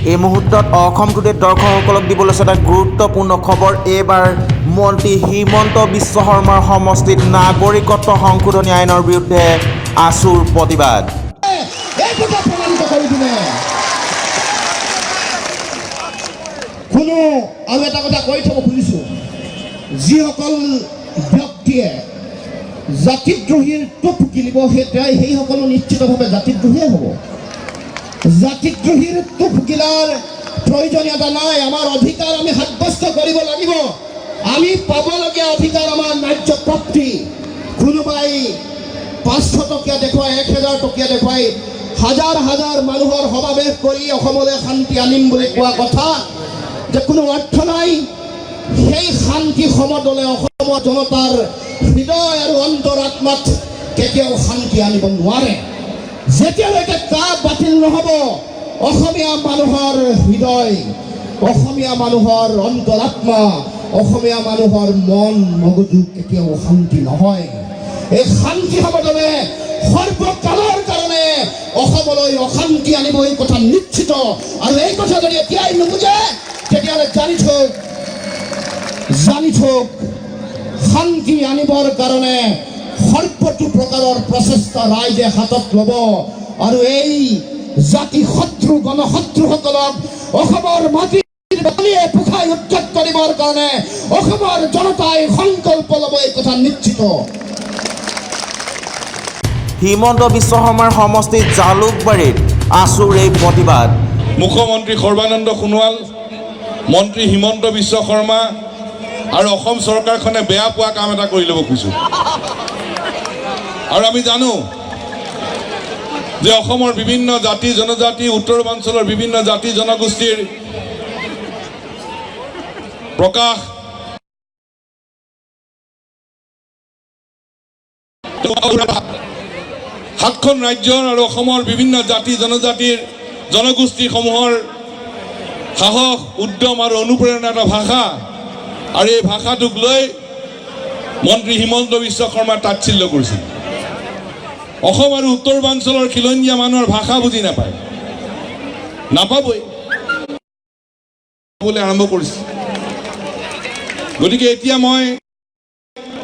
এই মুহূৰ্তত অসম টুডে দৰ্শকসকলক দিবলৈ এটা গুৰুত্বপূৰ্ণ খবৰ। এইবাৰ মন্ত্ৰী হিমন্ত বিশ্ব শৰ্মাৰ সমষ্টিত নাগৰিকত্ব সংশোধনী আইনৰ বিৰুদ্ধে আছুৰ প্ৰতিবাদ। কোনো আৰু এটা কথা কৈ থ'ব খুজিছোঁ, যিসকল ব্যক্তিয়ে জাতিদ্ৰোহীৰ টোপ গিলিব সেইসকলো নিশ্চিতভাৱে জাতিদ্ৰোহীয়ে হ'ব। জাতিদ্ৰোহীৰ টোপ গিলাৰ প্ৰয়োজনীয়তা নাই। আমাৰ অধিকাৰ আমি সাব্যস্ত কৰিব লাগিব। আমি পাবলগীয়া অধিকাৰ আমাৰ ন্যায্য প্ৰাপ্তি। কোনোবাই 500 টকীয়া দেখুৱাই 1000 টকীয়া দেখুৱাই হাজাৰ হাজাৰ মানুহৰ সমাৱেশ কৰি অসমলৈ শান্তি আনিম বুলি কোৱা কথা যে কোনো অৰ্থ নাই। সেই শান্তি সমদলে অসমৰ জনতাৰ হৃদয় আৰু অন্তৰাত্মাত কেতিয়াও শান্তি আনিব নোৱাৰে। যেতিয়ালৈকে কাপ বাতিল নহ'ব, অসমীয়া মানুহৰ হৃদয়, অসমীয়া মানুহৰ অন্তৰাত্মা, অসমীয়া মানুহৰ মন মগজু কেতিয়াও শান্তি নহয়। এই শান্তি সমদলে সৰ্বকালৰ কাৰণে অসমলৈ অশান্তি আনিব, এই কথা নিশ্চিত। আৰু এই কথা যদি এতিয়াই নুবুজে তেতিয়াহ'লে জানি থওক শান্তি আনিবৰ কাৰণে সৰ্বতো প্ৰকাৰৰ প্ৰচেষ্টা ৰাইজে হাতত ল'ব। আৰু এই জাতি শত্ৰু গণশত্ৰুসকলক অসমৰ মাটিৰ বালিয়ে পোখাই উৎখাত কৰিবৰ কাৰণে অসমৰ জনতাই সংকল্প ল'ব, এই কথা নিশ্চিত। হিমন্ত বিশ্ব শৰ্মাৰ সমষ্টিত জালুকবাৰীত আছুৰ এই প্ৰতিবাদ। মুখ্যমন্ত্ৰী সৰ্বানন্দ সোণোৱাল, মন্ত্ৰী হিমন্ত বিশ্ব শৰ্মা আৰু অসম চৰকাৰখনে বেয়া পোৱা কাম এটা কৰি ল'ব খোজোঁ। আৰু আমি জানো যে অসমৰ বিভিন্ন জাতি জনজাতি, উত্তৰ পূৰ্বাঞ্চলৰ বিভিন্ন জাতি জনগোষ্ঠীৰ প্ৰকাশ সাতখন ৰাজ্যৰ আৰু অসমৰ বিভিন্ন জাতি জনজাতিৰ জনগোষ্ঠীসমূহৰ সাহস, উদ্যম আৰু অনুপ্ৰেৰণাৰ এটা ভাষা। আৰু এই ভাষাটোক লৈ মন্ত্ৰী হিমন্ত বিশ্ব শৰ্মা তাচ্ছিল্য কৰিছিল। অসম আৰু উত্তৰ পূৰ্বাঞ্চলৰ খিলঞ্জীয়া মানুহৰ ভাষা বুজি নাপাবই বুলি আৰম্ভ কৰিছে। গতিকে এতিয়া মই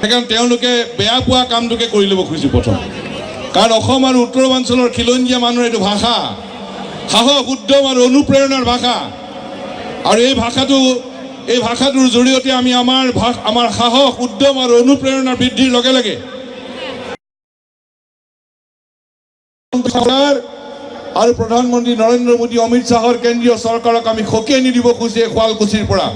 সেইকাৰণে তেওঁলোকে বেয়া পোৱা কামটোকে কৰি ল'ব খুজিছোঁ প্ৰথম। কাৰণ অসম আৰু উত্তৰ পূৰ্বাঞ্চলৰ খিলঞ্জীয়া মানুহৰ এইটো ভাষা, সাহস, উদ্যম আৰু অনুপ্ৰেৰণাৰ ভাষা। আৰু এই ভাষাটোৰ জৰিয়তে আমি আমাৰ সাহস, উদ্যম আৰু অনুপ্ৰেৰণাৰ বৃদ্ধিৰ লগে লগে আৰু প্ৰধানমন্ত্ৰী নৰেন্দ্ৰ মোদী, অমিত শ্বাহৰ কেন্দ্ৰীয় চৰকাৰক আমি সকীয়াই নিদিব খুজিছে শুৱালকুছিৰ পৰা।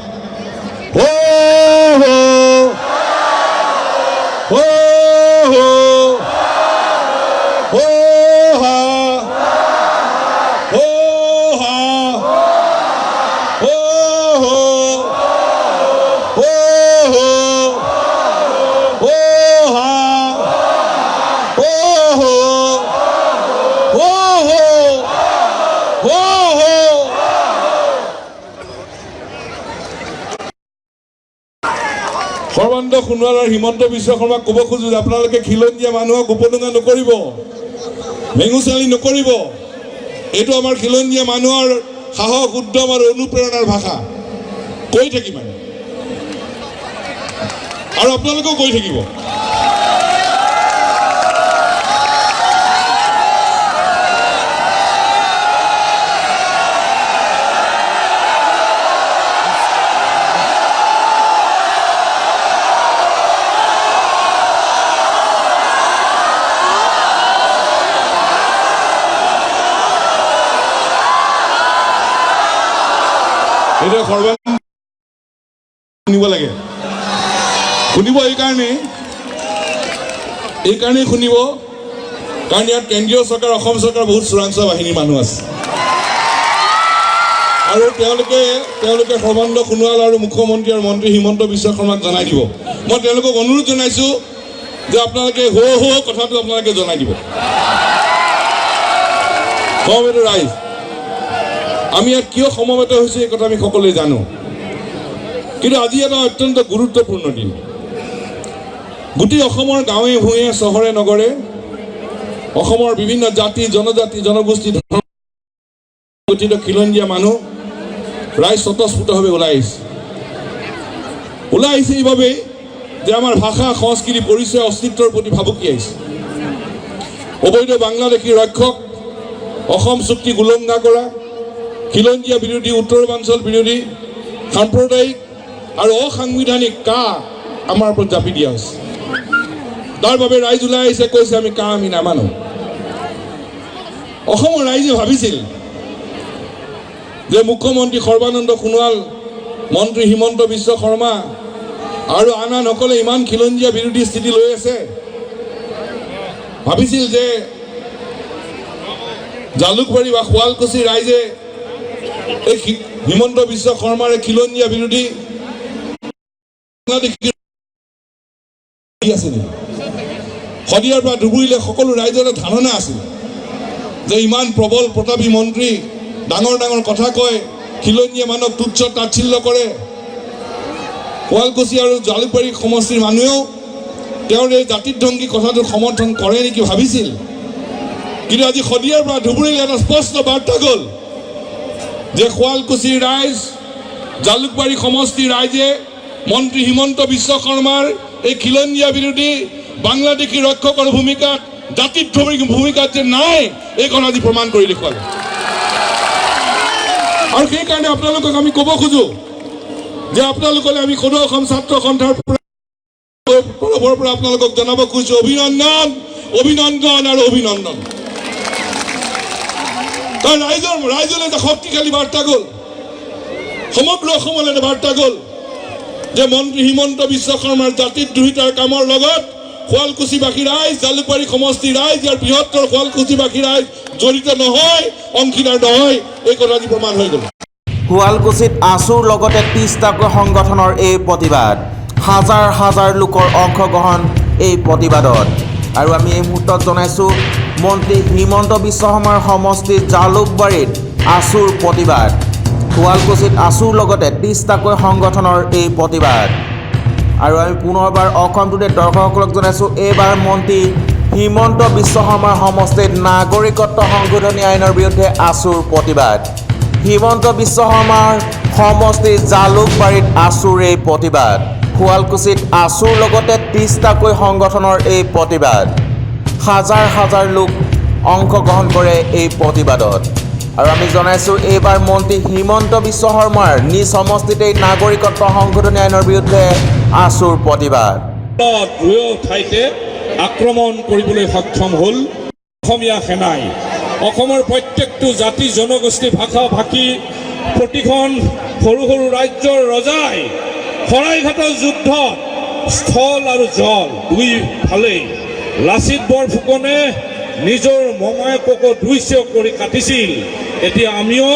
সৰ্বানন্দ সোণোৱাল আৰু হিমন্ত বিশ্ব শৰ্মাক ক'ব খোজো যে আপোনালোকে খিলঞ্জীয়া মানুহক উপলুঙা নকৰিব, মেঙুচালি নকৰিব। এইটো আমাৰ খিলঞ্জীয়া মানুহৰ সাহস, উদ্যম আৰু অনুপ্ৰেৰণাৰ ভাষা। কৈ থাকিম আৰু আপোনালোকেও কৈ থাকিব। এতিয়া শুনিব লাগে, শুনিব এইকাৰণেই শুনিব কাৰণ ইয়াত কেন্দ্ৰীয় চৰকাৰ, অসম চৰকাৰ বহুত চোৰাংচোৱা বাহিনীৰ মানুহ আছে। আৰু তেওঁলোকে সৰ্বানন্দ সোণোৱাল আৰু মুখ্যমন্ত্ৰী আৰু মন্ত্ৰী হিমন্ত বিশ্ব শৰ্মাক জনাই দিব। মই তেওঁলোকক অনুৰোধ জনাইছোঁ যে আপোনালোকে কথাটো আপোনালোকে জনাই দিব। সমবেত ৰাইজ, আমি ইয়াত কিয় সমবেত হৈছোঁ এই কথা আমি সকলোৱে জানো। কিন্তু আজি এটা অত্যন্ত গুৰুত্বপূৰ্ণ দিন। গোটেই অসমৰ গাঁৱে ভূঞে, চহৰে নগৰে অসমৰ বিভিন্ন জাতি জনজাতি জনগোষ্ঠী গঠিত খিলঞ্জীয়া মানুহ ৰাইজ স্বতঃস্ফূৰ্তভাৱে ওলাই আহিছে এইভাৱেই যে আমাৰ ভাষা সংস্কৃতি পৰিচয় অস্তিত্বৰ প্ৰতি ভাবুকি আহিছে। অবৈধ বাংলাদেশী ৰক্ষক, অসম চুক্তি উলংঘা কৰা, খিলঞ্জীয়া বিৰোধী, উত্তৰ পূৰ্বাঞ্চল বিৰোধী, সাম্প্ৰদায়িক আৰু অসাংবিধানিক আমাৰ ওপৰত জাপি দিয়া হৈছে। তাৰ বাবে ৰাইজ ওলাই আহিছে, কৈছে আমি নামানো। অসমৰ ৰাইজে ভাবিছিল যে মুখ্যমন্ত্ৰী সৰ্বানন্দ সোণোৱাল, মন্ত্ৰী হিমন্ত বিশ্ব শৰ্মা আৰু আনসকলে ইমান খিলঞ্জীয়া বিৰোধী স্থিতি লৈ আছে, ভাবিছিল যে জালুকবাৰী বা শুৱালকুছিৰ ৰাইজে এই হিমন্ত বিশ্ব শৰ্মাৰ খিলঞ্জীয়া বিৰোধী শদিয়াৰ পৰা ধুবুৰীলৈ সকলো ৰাইজৰে ধাৰণা আছিল যে ইমান প্ৰবল প্ৰতাপী মন্ত্ৰী, ডাঙৰ ডাঙৰ কথা কয়, খিলঞ্জীয়া মানুহক তুচ্ছ তাচ্ছিল্য কৰে। শুৱালকুছি আৰু জালুকবাৰী সমষ্টিৰ মানুহেও তেওঁৰ এই জাতিধ্বংসী কথাটোক সমৰ্থন কৰে নেকি ভাবিছিল। কিন্তু আজি শদিয়াৰ পৰা ধুবুৰীলৈ এটা স্পষ্ট বাৰ্তা গ'ল যে শুৱালকুছিৰ ৰাইজ, জালুকবাৰী সমষ্টিৰ ৰাইজে মন্ত্ৰী হিমন্ত বিশ্ব শৰ্মাৰ এই খিলঞ্জীয়া বিৰোধী বাংলাদেশী ৰক্ষকৰ ভূমিকাত, জাতিধ্বংসী ভূমিকাত যে নাই, এই কথা আজি প্ৰমাণ কৰি দেখুৱালে। আৰু সেইকাৰণে আপোনালোকক আমি ক'ব খোজো যে আপোনালোকলৈ আমি সদৌ অসম ছাত্ৰ সন্থাৰ তৰফৰ পৰা আপোনালোকক জনাব খুজিছো, অভিনন্দন, অভিনন্দন আৰু অভিনন্দন। কাৰণ ৰাইজলৈ এটা শক্তিশালী বাৰ্তা গ'ল, সমগ্ৰ অসমলৈ এটা বাৰ্তা গ'ল যে মন্ত্ৰী হিমন্ত বিশ্ব শৰ্মাৰ জাতিদ্ৰোহিতাৰ কামৰ লগত শুৱালকুছিবাসী ৰাইজ, জালুকবাৰী সমষ্টিৰ ৰাইজ, ইয়াৰ বৃহত্তৰ শুৱালকুছিবাসী ৰাইজ জড়িত নহয়, অংশীদাৰ নহয়, এই কথা আজি প্ৰমাণ হৈ গ'ল। শুৱালকুছিত আছুৰ লগতে 30টাকৈ সংগঠনৰ এই প্ৰতিবাদ, হাজাৰ হাজাৰ লোকৰ অংশগ্ৰহণ এই প্ৰতিবাদত। আৰু আমি এই মুহূৰ্তত জনাইছোঁ, মন্ত্ৰী হিমন্ত বিশ্ব শৰ্মাৰ সমষ্টি জালুকবাৰীত আছুৰ প্ৰতিবাদ, শুৱালকুছিত আছুৰ লগতে 30টাকৈ সংগঠনৰ এই প্ৰতিবাদ। আৰু আমি পুনৰবাৰ অসম টুডে দৰ্শকসকলক জনাইছোঁ, এইবাৰ মন্ত্ৰী হিমন্ত বিশ্ব শৰ্মাৰ সমষ্টিত নাগৰিকত্ব সংশোধনী আইনৰ বিৰুদ্ধে আছুৰ প্ৰতিবাদ। হিমন্ত বিশ্ব শৰ্মাৰ সমষ্টি জালুকবাৰীত আছুৰ এই প্ৰতিবাদ, শুৱালকুছিত আছুৰ লগতে 30টাকৈ সংগঠনৰ এই প্ৰতিবাদ, হাজাৰ হাজাৰ লোক অংশগ্ৰহণ কৰে এই প্ৰতিবাদত। আৰু আমি জনাইছোঁ, এইবাৰ মন্ত্ৰী হিমন্ত বিশ্ব শৰ্মাৰ নিজ সমষ্টিতেই নাগৰিকত্ব সংশোধনী আইনৰ বিৰুদ্ধে আছুৰ প্ৰতিবাদ। দুয়ো ঠাইতে আক্ৰমণ কৰিবলৈ সক্ষম হ'ল অসমীয়া সেনাই। অসমৰ প্ৰত্যেকটো জাতি জনগোষ্ঠী, ভাষা ভাষী, প্ৰতিখন সৰু সৰু ৰাজ্যৰ ৰজাই শৰাইঘাটৰ যুদ্ধত স্থল আৰু জল দুইফালেই লাচিত বৰফুকনে নিজৰ মমায়েককো দুইচেও কৰি কাটিছিল। এতিয়া আমিও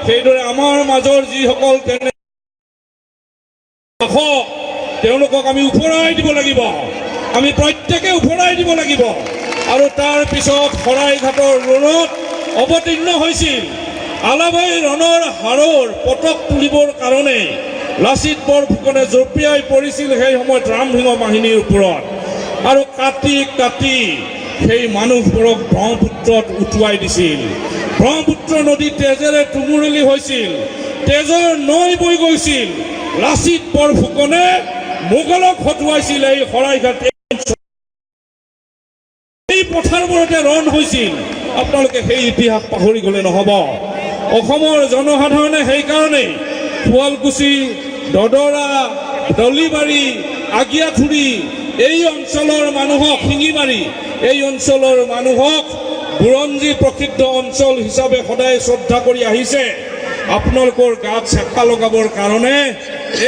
সেইদৰে আমাৰ মাজৰ যিসকল তেওঁলোকক আমি ওফৰাই দিব লাগিব, আমি প্ৰত্যেকে ওফৰাই দিব লাগিব। আৰু তাৰ পিছত শৰাইঘাটৰ ৰণত অৱতীৰ্ণ হৈছিল। আলাবাই ৰণৰ হাৰৰ পতক তুলিবৰ কাৰণে লাচিত বৰফুকনে জঁপিয়াই পৰিছিল সেই সময়ত ৰামসিংহ বাহিনীৰ ওপৰত, আৰু কাটি কাটি সেই মানুহবোৰক ব্ৰহ্মপুত্ৰত উটুৱাই দিছিল। ব্ৰহ্মপুত্ৰ নদী তেজেৰে তুমুৰলি হৈছিল, তেজৰ নৈ বৈ গৈছিল। লাচিত বৰফুকনে মোগলক হতুৱাইছিল এই শৰাইঘাট, এই পথাৰবোৰতে ৰণ হৈছিল। আপোনালোকে সেই ইতিহাস পাহৰি গ'লে নহ'ব। অসমৰ জনসাধাৰণে সেইকাৰণেই শুৱালকুছি, দদৰা, দলিবাৰী, আগিয়াঠুৰি এই অঞ্চলৰ মানুহক, শিঙিমাৰী এই অঞ্চলৰ মানুহক বুৰঞ্জী প্ৰসিদ্ধ অঞ্চল হিচাপে সদায় শ্ৰদ্ধা কৰি আহিছে। আপোনালোকৰ গাত চেপা লগাবৰ কাৰণে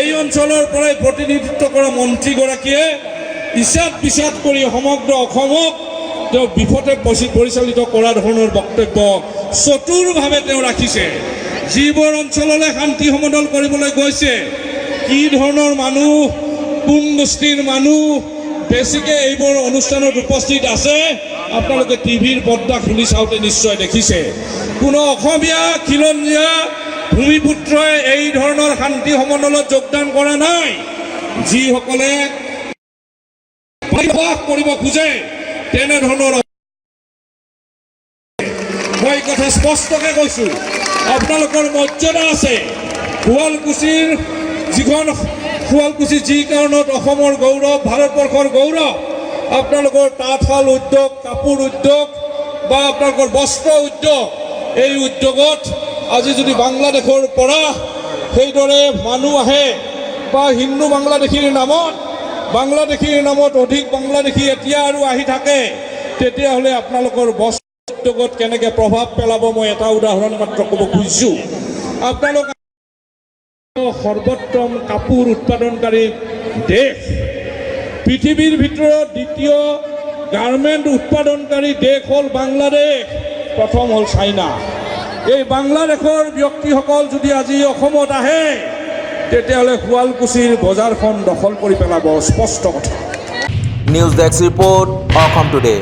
এই অঞ্চলৰ পৰাই প্ৰতিনিধিত্ব কৰা মন্ত্ৰীগৰাকীয়ে ইচাদ বিচাদ কৰি সমগ্ৰ অসমক তেওঁ বিপথে পৰিচালিত কৰা ধৰণৰ বক্তব্য চতুৰভাৱে তেওঁ ৰাখিছে। যিবোৰ অঞ্চললৈ শান্তি সমদল কৰিবলৈ গৈছে, কি ধৰণৰ মানুহ, কোন গোষ্ঠীৰ মানুহ বেছিকৈ এইবোৰ অনুষ্ঠানত উপস্থিত আছে, আপোনালোকে টিভিৰ পৰ্দা খুলি চাওঁতে নিশ্চয় দেখিছে। কোনো অসমীয়া খিলঞ্জীয়া ভূমিপুত্ৰই এই ধৰণৰ শান্তি সমদলত যোগদান কৰা নাই। যিসকলে বাস কৰিব খোজে তেনেধৰণৰ, মই কথা স্পষ্টকৈ কৈছোঁ, আপোনালোকৰ মৰ্যাদা আছে, শুৱালকুছিৰ শুৱালকুছি যি কাৰণত অসমৰ গৌৰৱ, ভাৰতবৰ্ষৰ গৌৰৱ, আপোনালোকৰ তাঁতশাল উদ্যোগ, কাপোৰ উদ্যোগ বা আপোনালোকৰ বস্ত্ৰ উদ্যোগ, এই উদ্যোগত আজি যদি বাংলাদেশৰ পৰা সেইদৰে মানুহ আহে বা হিন্দু বাংলাদেশীৰ নামত অধিক বাংলাদেশী এতিয়া আৰু আহি থাকে, তেতিয়াহ'লে আপোনালোকৰ বস্ত্ৰ উদ্যোগত কেনেকৈ প্ৰভাৱ পেলাব মই এটা উদাহৰণ মাত্ৰ ক'ব খুজিছোঁ। আপোনালোক সৰ্বোত্তম কাপোৰ উৎপাদনকাৰী দেশ, পৃথিৱীৰ ভিতৰত দ্বিতীয় গাৰ্মেণ্ট উৎপাদনকাৰী দেশ হ'ল বাংলাদেশ, প্ৰথম হ'ল চাইনা। এই বাংলাদেশৰ ব্যক্তিসকল যদি আজি অসমত আহে, তেতিয়াহ'লে শুৱালকুছিৰ বজাৰখন দখল কৰি পেলাব, স্পষ্ট কথা। News desk report, Assam today.